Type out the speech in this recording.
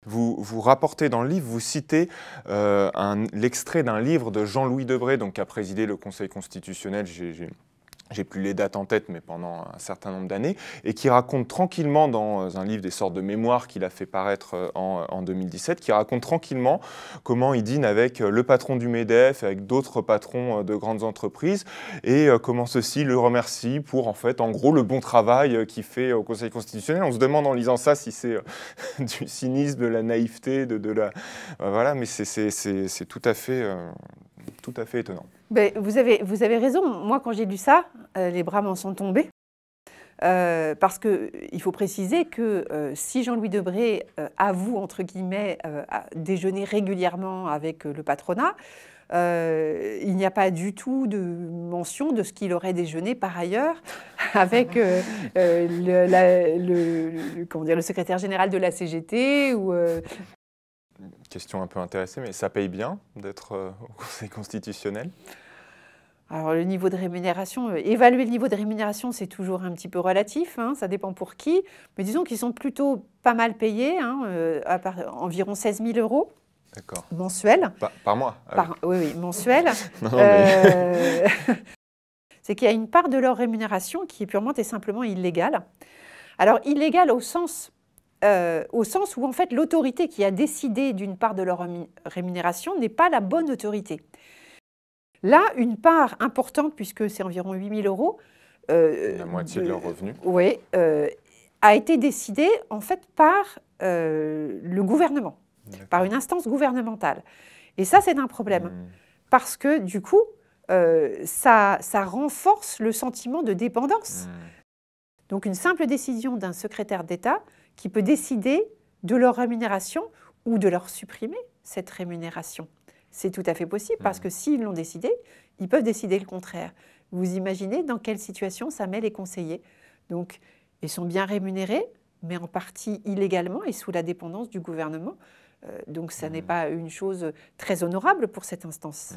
Vous rapportez dans le livre, vous citez l'extrait d'un livre de Jean-Louis Debré, donc, qui a présidé le Conseil constitutionnel, j'ai plus les dates en tête, mais pendant un certain nombre d'années, et qui raconte tranquillement, dans un livre, des sortes de mémoires qu'il a fait paraître en 2017, qui raconte tranquillement comment il dîne avec le patron du MEDEF, avec d'autres patrons de grandes entreprises, et comment ceux-ci le remercient pour, en fait, en gros, le bon travail qu'il fait au Conseil constitutionnel. On se demande en lisant ça si c'est du cynisme, de la naïveté, voilà, mais c'est tout à fait étonnant. Ben, vous avez raison. Moi, quand j'ai lu ça, les bras m'en sont tombés. Parce qu'il faut préciser que si Jean-Louis Debré avoue, entre guillemets, déjeuner régulièrement avec le patronat, il n'y a pas du tout de mention de ce qu'il aurait déjeuné par ailleurs avec le secrétaire général de la CGT ou... Question un peu intéressée, mais ça paye bien d'être au Conseil constitutionnel? Alors le niveau de rémunération, évaluer le niveau de rémunération, c'est toujours un petit peu relatif, hein, ça dépend pour qui, mais disons qu'ils sont plutôt pas mal payés, hein, environ 16 000 € mensuels. Par mois? Oui, mensuels. C'est qu'il y a une part de leur rémunération qui est purement et simplement illégale. Alors illégale au sens où en fait l'autorité qui a décidé d'une part de leur rémunération n'est pas la bonne autorité. Là, une part importante, puisque c'est environ 8 000 €, la moitié de leurs revenus. Oui, a été décidée en fait par le gouvernement, par une instance gouvernementale. Et ça, c'est un problème, parce que du coup, ça renforce le sentiment de dépendance. Donc une simple décision d'un secrétaire d'État qui peut décider de leur rémunération ou de leur supprimer cette rémunération. C'est tout à fait possible parce que s'ils l'ont décidé, ils peuvent décider le contraire. Vous imaginez dans quelle situation ça met les conseillers. Donc, ils sont bien rémunérés, mais en partie illégalement et sous la dépendance du gouvernement. Donc, ça n'est pas une chose très honorable pour cette instance.